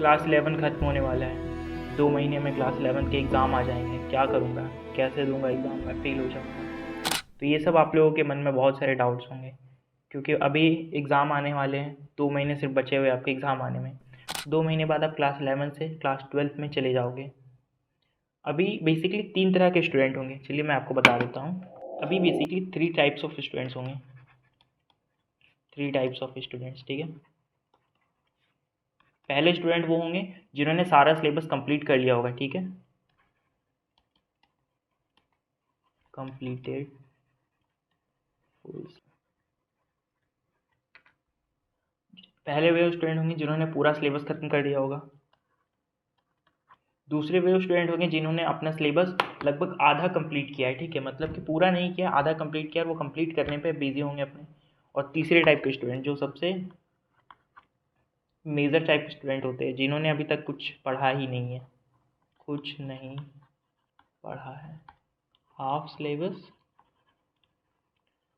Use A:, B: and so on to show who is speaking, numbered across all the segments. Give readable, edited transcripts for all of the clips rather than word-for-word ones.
A: Class 11 ख़त्म होने वाला है। 2 महीने में क्लास 11 के एग्ज़ाम आ जाएंगे। क्या करूँगा, कैसे दूंगा एग्ज़ाम, मैं फेल हो जाऊँगा। तो ये सब आप लोगों के मन में बहुत सारे डाउट्स होंगे, क्योंकि अभी एग्ज़ाम आने वाले हैं। 2 महीने सिर्फ बचे हुए आपके एग्ज़ाम आने में। 2 महीने बाद आप क्लास 11 से क्लास 12 में चले जाओगे। अभी बेसिकली 3 तरह के स्टूडेंट होंगे। चलिए मैं आपको बता देता हूँ। अभी बेसिकली 3 टाइप्स ऑफ स्टूडेंट्स होंगे। 3 टाइप्स ऑफ स्टूडेंट्स, ठीक है। पहले स्टूडेंट वो होंगे जिन्होंने सारा सिलेबस कंप्लीट कर लिया होगा, ठीक है। कंप्लीटेड पहले वे स्टूडेंट होंगे जिन्होंने पूरा सिलेबस खत्म कर दिया होगा। दूसरे वे स्टूडेंट होंगे जिन्होंने अपना सिलेबस लगभग आधा कंप्लीट किया है, ठीक है। मतलब कि पूरा नहीं किया, आधा कंप्लीट किया, वो कंप्लीट करने पे बिजी होंगे अपने। और तीसरे टाइप के स्टूडेंट जो सबसे मेजर टाइप के स्टूडेंट होते हैं, जिन्होंने अभी तक कुछ पढ़ा ही नहीं है, कुछ नहीं पढ़ा है, हाफ सिलेबस,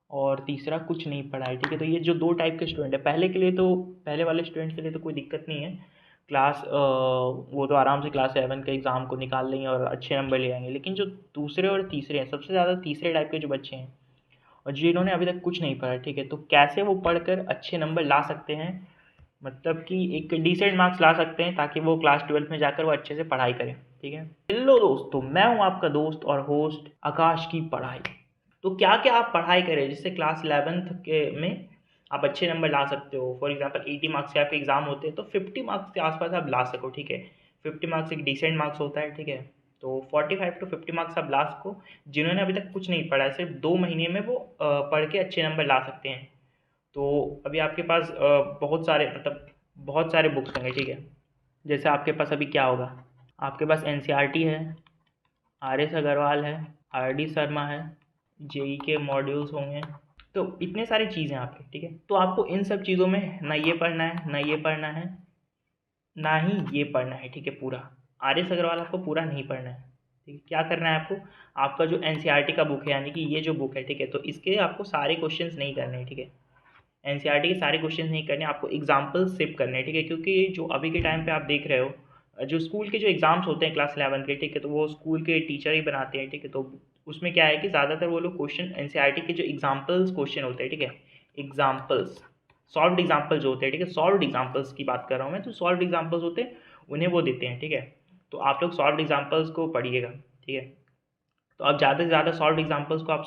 A: और तीसरा कुछ नहीं पढ़ा है, ठीक है। तो ये जो 2 टाइप के स्टूडेंट है, पहले वाले स्टूडेंट के लिए तो कोई दिक्कत नहीं है। वो तो आराम से क्लास 7 के एग्ज़ाम को निकाल लेंगे और अच्छे नंबर ले आएंगे। लेकिन जो दूसरे और तीसरे हैं, सबसे ज़्यादा तीसरे टाइप के जो बच्चे हैं और जिन्होंने अभी तक कुछ नहीं पढ़ा, ठीक है, तो कैसे वो पढ़कर अच्छे नंबर ला सकते हैं, मतलब कि एक डिसेंट मार्क्स ला सकते हैं, ताकि वो क्लास 12 में जाकर वो अच्छे से पढ़ाई करें, ठीक है। हेलो दोस्तों, मैं हूँ आपका दोस्त और होस्ट आकाश की पढ़ाई। तो क्या क्या आप पढ़ाई करें जिससे क्लास 11th के में आप अच्छे नंबर ला सकते हो। फॉर एग्जांपल 80 मार्क्स के आपके एग्जाम होते हैं, तो 50 मार्क्स के आसपास आप ला सको, ठीक है। 50 मार्क्स एक डिसेंट मार्क्स होता है, ठीक है। तो 45 टू 50 मार्क्स आप ला सको। जिन्होंने अभी तक कुछ नहीं पढ़ा है, सिर्फ 2 महीने में वो पढ़ के अच्छे नंबर ला सकते हैं। तो अभी आपके पास बहुत सारे बुक्स होंगे, ठीक है। जैसे आपके पास अभी क्या होगा, आपके पास एनसीईआरटी है, आर एस अग्रवाल है, आर डी शर्मा है, जेई के मॉड्यूल्स होंगे। तो इतने सारी चीज़ें आपके, ठीक है। तो आपको इन सब चीज़ों में ना ये पढ़ना है, ना ये पढ़ना है, ना ही ये पढ़ना है, ठीक है। पूरा आर एस अग्रवाल आपको पूरा नहीं पढ़ना है, ठीक है। क्या करना है आपको, आपका जो एनसीईआरटी का बुक है, यानी कि ये जो बुक है, ठीक है, तो इसके आपको सारे क्वेश्चंस नहीं करने हैं, ठीक है। एनसीईआरटी के सारे क्वेश्चन नहीं करने, आपको एग्जाम्पल सिप करने हैं, ठीक है। क्योंकि जो अभी के टाइम पे आप देख रहे हो, जो स्कूल के जो एग्ज़ाम्स होते हैं क्लास 11 के, ठीक है, तो वो स्कूल के टीचर ही बनाते हैं, ठीक है। तो उसमें क्या है कि ज़्यादातर वो लोग क्वेश्चन एनसीईआरटी के जो एग्जाम्पल्स क्वेश्चन होते हैं, ठीक है, एग्जाम्पल्स, सॉल्व्ड एग्जाम्पल जो होते हैं, ठीक है, सॉल्व्ड एग्जाम्पल्स की बात कर रहा हूँ मैं। तो सॉल्व्ड एग्जाम्पल्स होते हैं, उन्हें वो देते हैं, ठीक है। तो आप लोग सॉल्व्ड एग्जाम्पल्स को पढ़िएगा, ठीक है। तो आप ज़्यादा से ज़्यादा सॉल्व्ड एग्जाम्पल्स को आप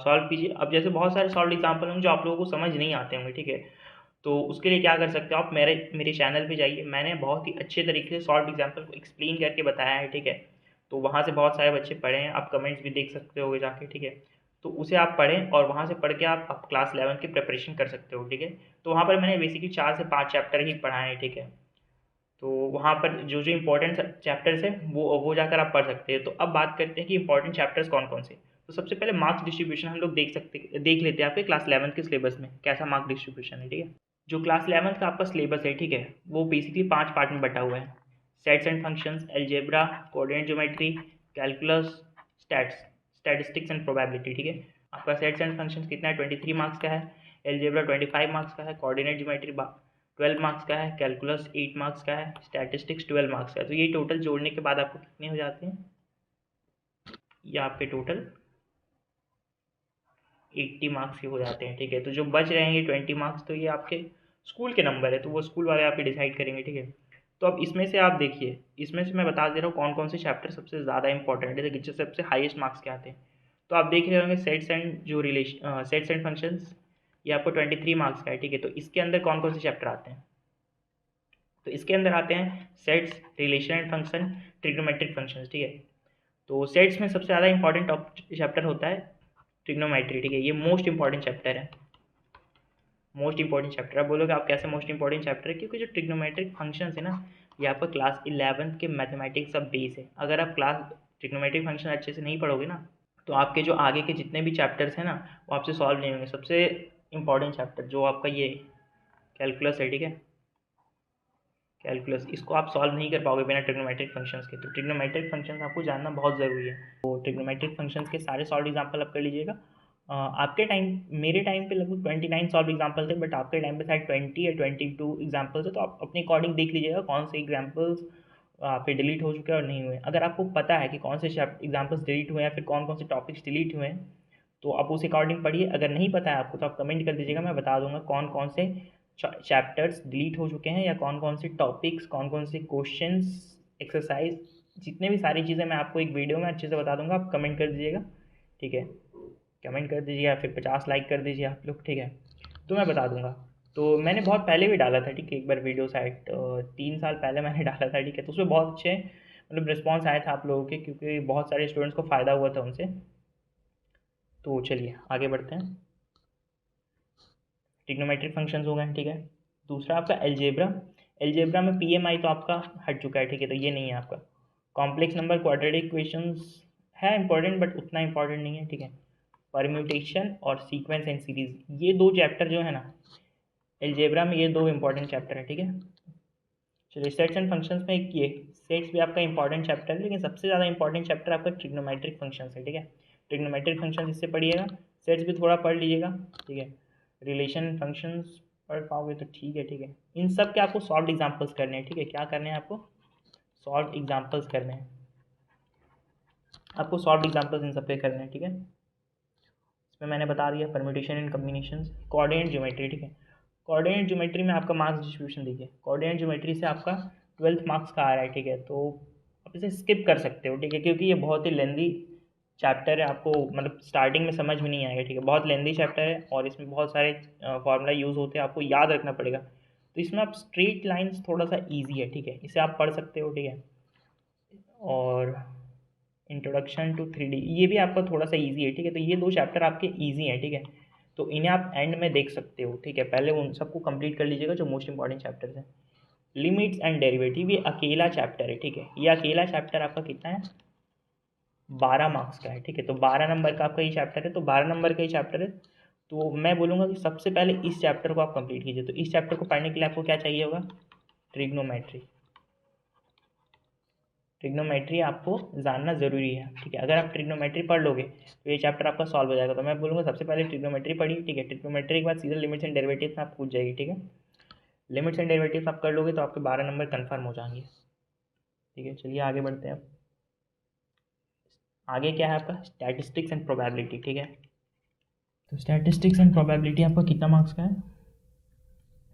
A: सॉल्व कीजिए। अब जैसे बहुत सारे सॉल्व्ड एग्जाम्पल होंगे जो आप लोगों को समझ नहीं आते होंगे, ठीक है। तो उसके लिए क्या कर सकते हो आप, मेरे चैनल पे जाइए। मैंने बहुत ही अच्छे तरीके से सॉल्व एग्जाम्पल को एक्सप्लेन करके बताया है, ठीक है। तो वहाँ से बहुत सारे बच्चे पढ़े हैं, आप कमेंट्स भी देख सकते होगे जाके, ठीक है। तो उसे आप पढ़ें और वहाँ से पढ़ के आप क्लास 11 की प्रिपरेशन कर सकते हो, ठीक है। तो वहाँ पर मैंने बेसिकली 4 से 5 चैप्टर ही पढ़ाए हैं, ठीक है। तो वहाँ पर जो जो इंपॉर्टेंट चैप्टर्स हैं वो जाकर आप पढ़ सकते हैं। तो अब बात करते हैं कि इंपॉर्टेंट चैप्टर्स कौन कौन से। तो सबसे पहले मार्क्स डिस्ट्रीब्यूशन हम लोग देख लेते हैं आपके क्लास 11 के सिलेबस में कैसा मार्क डिस्ट्रीब्यूशन है, ठीक है। जो क्लास 11 का आपका सिलेबस है, ठीक है, वो बेसिकली 5 पार्ट में बटा हुआ है। Sets and functions, algebra, coordinate geometry, calculus, statistics and probability, ठीक है। आपका सेट्स एंड फंक्शंस कितना है, 23 मार्क्स का है। अलजेब्रा 25 मार्क्स का है। कोऑर्डिनेट ज्योमेट्री 12 मार्क्स का है। कैलकुलस 8 मार्क्स का है। स्टैटिस्टिक्स 12 मार्क्स का है। तो ये टोटल जोड़ने के बाद आपको कितने हो जाते हैं, ये आपके टोटल 80 मार्क्स के हो जाते हैं, ठीक है। तो जो बच रहे हैं ये 20 मार्क्स, तो ये आपके स्कूल के नंबर है, तो वो स्कूल वाले आपके डिसाइड करेंगे, ठीक है। तो अब इसमें से आप देखिए, इसमें से मैं बता दे रहा हूँ कौन कौन से चैप्टर सबसे ज़्यादा इंपॉर्टेंट है, जो सबसे हाईएस्ट मार्क्स के आते हैं। तो आप देख रहे होंगे सेट्स एंड फंक्शंस, ये आपको 23 मार्क्स का है, ठीक है। तो इसके अंदर कौन कौन से चैप्टर आते हैं, तो इसके अंदर आते हैं sets, relation and function, trigonometric functions, ठीक है। तो सेट्स में सबसे ज़्यादा इंपॉर्टेंट चैप्टर होता है ट्रिग्नोमेट्री, ठीक है। ये मोस्ट इंपॉर्टेंट चैप्टर है, मोस्ट इंपॉर्टेंट चैप्टर। आप बोलोगे आप कैसे मोस्ट इंपॉर्टेंट चैप्टर है, क्योंकि जो ट्रिग्नोमेट्रिक फंक्शंस है ना, ये आपका क्लास 11 के मैथमेटिक्स का बेस है। अगर आप क्लास ट्रिग्नोमेट्रिक फंक्शन अच्छे से नहीं पढ़ोगे ना, तो आपके जो आगे के जितने भी चैप्टर्स हैं ना, वो आपसे सॉल्व नहीं होंगे। सबसे इंपॉर्टेंट चैप्टर जो आपका ये कैलकुलस है, ठीक है, कैलकुलस, इसको आप सॉल्व नहीं कर पाओगे बिना ट्रिग्नोमेट्रिक फंक्शंस के। तो ट्रिग्नोमेट्रिक फंक्शंस आपको जानना बहुत ज़रूरी है। तो ट्रिग्नोमेट्रिक फंक्शंस के सारे सॉल्व एग्जाम्पल आप कर लीजिएगा। आपके टाइम, मेरे टाइम पे लगभग 29 सॉल्व एग्जाम्पल थे, बट आपके टाइम पे शायद 20 या 22 एग्जाम्पल्स है। तो आप अपने अकॉर्डिंग देख लीजिएगा कौन से एग्जाम्पल्स आपके डिलीट हो चुके हैं और नहीं हुए। अगर आपको पता है कि कौन से एग्जाम्पल्स डिलीट हुए हैं, फिर कौन कौन से टॉपिक्स डिलीट हुए हैं, तो आप उस अकॉर्डिंग पढ़िए। अगर नहीं पता है आपको तो आप कमेंट कर दीजिएगा, मैं बता दूंगा कौन कौन से चैप्टर्स डिलीट हो चुके हैं, या कौन कौन से टॉपिक्स, कौन कौन से क्वेश्चंस, एक्सरसाइज, जितने भी सारी चीज़ें मैं आपको एक वीडियो में अच्छे से बता दूंगा। आप कमेंट कर दीजिएगा, ठीक है। कमेंट कर दीजिए या फिर 50 लाइक कर दीजिए आप लोग, ठीक है। तो मैं बता दूंगा। तो मैंने बहुत पहले भी डाला था, ठीक है, एक बार वीडियो शायद 3 साल पहले मैंने डाला था, ठीक है। तो उसमें बहुत अच्छे मतलब रिस्पॉन्स आया था आप लोगों के, क्योंकि बहुत सारे स्टूडेंट्स को फ़ायदा हुआ था उनसे। तो चलिए आगे बढ़ते हैं। ट्रिग्नोमेट्रिक फंक्शंस हो गए, ठीक है। दूसरा आपका एलजेब्रा। एलजेब्रा में पीएमआई तो आपका हट चुका है, ठीक है, तो ये नहीं है आपका। कॉम्प्लेक्स नंबर, क्वाड्रेटिक इक्वेशंस है इंपॉर्टेंट, बट उतना इंपॉर्टेंट नहीं है, ठीक है। परम्यूटेशन और सीक्वेंस एंड सीरीज, ये दो चैप्टर जो है ना एलजेब्रा में, ये दो इंपॉर्टेंट चैप्टर है, ठीक है। चलिए सेट्स एंड फंक्शंस में एक ये सेट्स भी आपका इंपॉर्टेंट चैप्टर है, लेकिन सबसे ज़्यादा इंपॉर्टेंट चैप्टर आपका ट्रिग्नोमेट्रिक फंक्शंस है, ठीक है। ट्रिग्नोमेट्रिक फंक्शंस इससे पढ़िएगा, सेट्स भी थोड़ा पढ़ लीजिएगा, ठीक है। रिलेशन फंक्शंस पढ़ पाओगे तो ठीक है, ठीक है। इन सब के आपको सॉल्व एग्जाम्पल्स करने हैं, ठीक है। क्या करने हैं आपको? सॉल्व एग्जाम्पल्स करने हैं, आपको सॉल्व एग्जाम्पल्स इन सब के करने हैं, ठीक है। इसमें मैंने बता दिया permutation and combinations, coordinate geometry, ठीक है। कोऑर्डिनेट ज्योमेट्री में आपका मार्क्स डिस्ट्रीब्यूशन देखिए, कोऑर्डिनेट ज्योमेट्री से आपका 12th मार्क्स का आ रहा है, ठीक है। तो आप इसे स्किप कर सकते हो, ठीक है, क्योंकि ये बहुत ही लेंदी चैप्टर है, आपको मतलब स्टार्टिंग में समझ में नहीं आएगा, ठीक है। बहुत लेंदी चैप्टर है और इसमें बहुत सारे फार्मूला यूज़ होते हैं, आपको याद रखना पड़ेगा। तो इसमें आप स्ट्रेट लाइन्स थोड़ा सा ईजी है, ठीक है, इसे आप पढ़ सकते हो, ठीक है। और इंट्रोडक्शन टू 3D ये भी आपका थोड़ा सा इजी है, ठीक है। तो ये दो चैप्टर आपके इजी हैं, ठीक है। तो इन्हें आप एंड में देख सकते हो, ठीक है। पहले उन सबको कंप्लीट कर लीजिएगा जो मोस्ट इंपॉर्टेंट चैप्टर्स हैं। लिमिट्स एंड डेरिवेटिव, ये अकेला चैप्टर है, ठीक है। ये अकेला चैप्टर आपका कितना है? 12 मार्क्स का है, ठीक है। तो 12 नंबर का आपका ये चैप्टर है, तो 12 नंबर का ये चैप्टर है। तो मैं बोलूँगा कि सबसे पहले इस चैप्टर को आप कंप्लीट कीजिए। तो इस चैप्टर को पढ़ने के लिए आपको क्या चाहिए होगा? ट्रिग्नोमेट्री। ट्रिग्नोमेट्री आपको जानना ज़रूरी है, ठीक है। अगर आप ट्रिग्नोमेट्री पढ़ लोगे तो ये चैप्टर आपका सॉल्व हो जाएगा। तो मैं बोलूँगा सबसे पहले ट्रिग्नोमेट्री पढ़िए, ठीक है। ट्रिग्नोमेट्री के बाद सीधा लिमिट्स एंड डेरिवेटिव्स में आप पूछ जाएगी, ठीक है। लिमिट्स एंड डेरिवेटिव्स आप कर लोगे तो आपके 12 नंबर कन्फर्म हो जाएंगे, ठीक है। चलिए आगे बढ़ते हैं। आगे क्या है आपका? स्टैटिस्टिक्स एंड प्रोबेबिलिटी, ठीक है। तो स्टैटिस्टिक्स एंड प्रोबेबिलिटी आपका कितना मार्क्स का है?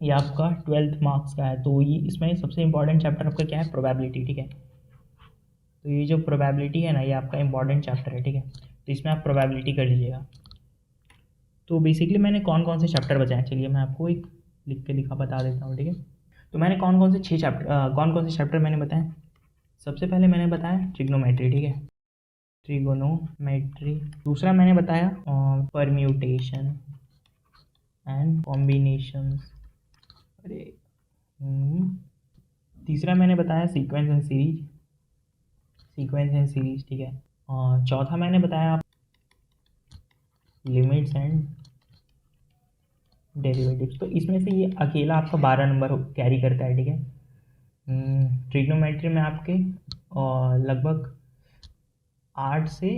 A: ये आपका 12th मार्क्स का है। तो ये इसमें सबसे इंपॉर्टेंट चैप्टर आपका क्या है? प्रोबेबिलिटी, ठीक है। तो ये जो प्रोबेबिलिटी है ना, ये आपका इंपॉर्टेंट चैप्टर है, ठीक है। तो इसमें आप प्रोबेबिलिटी कर लीजिएगा। तो बेसिकली मैंने कौन कौन से चैप्टर बताए, चलिए मैं आपको एक लिख के दिखा बता देता हूँ, ठीक है। तो मैंने कौन कौन से 6 चैप्टर, कौन कौन से चैप्टर मैंने बताए? सबसे पहले मैंने बताया ट्रिग्नोमेट्री, ठीक है, ट्रिगोनोमेट्री। दूसरा मैंने बताया परम्यूटेशन एंड कॉम्बिनेशंस। अरे तीसरा मैंने बताया sequence and series, sequence and series, ठीक है। और चौथा मैंने बताया आप लिमिट्स एंड डेरिवेटिव्स। तो इसमें से ये अकेला आपका 12 नंबर कैरी करता है, ठीक है। ट्रिग्नोमेट्री में आपके लगभग 8 से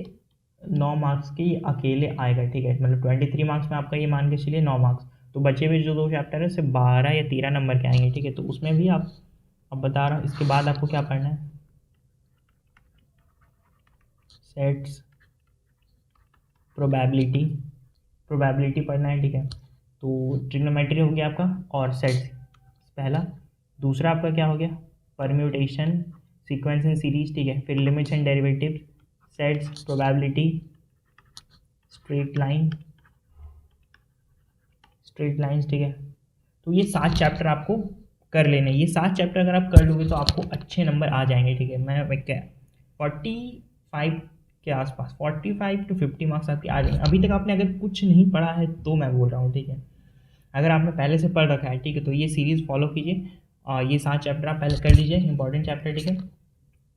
A: 9 मार्क्स के ये अकेले आएगा, ठीक है। मतलब 23 मार्क्स में आपका ये मान के चलिए 9 मार्क्स। तो बचे हुए जो दो चैप्टर है सिर्फ 12 या 13 नंबर के आएंगे, ठीक है। तो उसमें भी आप अब बता रहा हूँ, इसके बाद आपको क्या पढ़ना है? सेट्स, प्रोबेबिलिटी, प्रोबेबिलिटी पढ़ना है, ठीक है। तो ट्रिग्नोमेट्री हो गया आपका और सेट्स पहला। दूसरा आपका क्या हो गया? परम्यूटेशन, सीक्वेंस एंड सीरीज, ठीक है। फिर limits and derivative, sets, probability, straight line, straight lines, ठीक है। तो ये 7 चैप्टर आपको कर लेने। ये 7 चैप्टर अगर आप कर लोगे तो आपको अच्छे नंबर आ जाएंगे, ठीक है। मैं क्या 45 के आसपास, 45 to 50 मार्क्स आपके आ जाएंगे। अभी तक आपने अगर कुछ नहीं पढ़ा है तो मैं बोल रहा हूँ, ठीक है। अगर आपने पहले से पढ़ रखा है, ठीक है, तो ये सीरीज़ फॉलो कीजिए और ये 7 चैप्टर आप पहले कर लीजिए, इंपॉर्टेंट चैप्टर, ठीक है।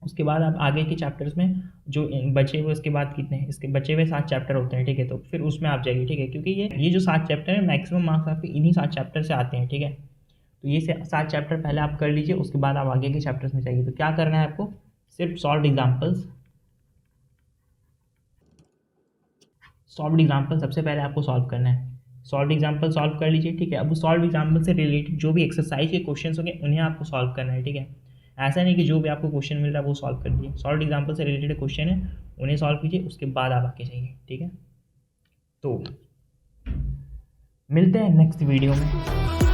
A: उसके बाद आप आगे के चैप्टर्स में जो बचे हुए, उसके बाद कितने हैं, इसके बचे हुए 7 चैप्टर होते हैं, ठीक है। तो फिर उसमें आप जाइए, ठीक है, क्योंकि ये जो 7 चैप्टर है मैक्सिमम मार्क्स आपके इन्हीं 7 चैप्टर से आते हैं, ठीक है। तो ये 7 चैप्टर पहले आप कर लीजिए, उसके बाद आप आगे के चैप्टर्स में जाइए। तो क्या करना है आपको? सिर्फ सॉल्व एग्जाम्पल्स, सॉल्व्ड एग्जाम्पल सबसे पहले आपको सॉल्व करना है। सॉल्व्ड एग्जाम्पल सॉल्व कर लीजिए, ठीक है। अब सॉल्व एग्जाम्पल से रिलेटेड जो भी एक्सरसाइज के क्वेश्चन होंगे उन्हें आपको सॉल्व करना है, ठीक है। ऐसा नहीं कि जो भी आपको क्वेश्चन मिल रहा है वो सॉल्व कर दीजिए। सॉल्व एग्जाम्पल से रिलेटेड क्वेश्चन है उन्हें सॉल्व कीजिए, उसके बाद आप आगे जाइए, ठीक है। तो मिलते हैं नेक्स्ट वीडियो में।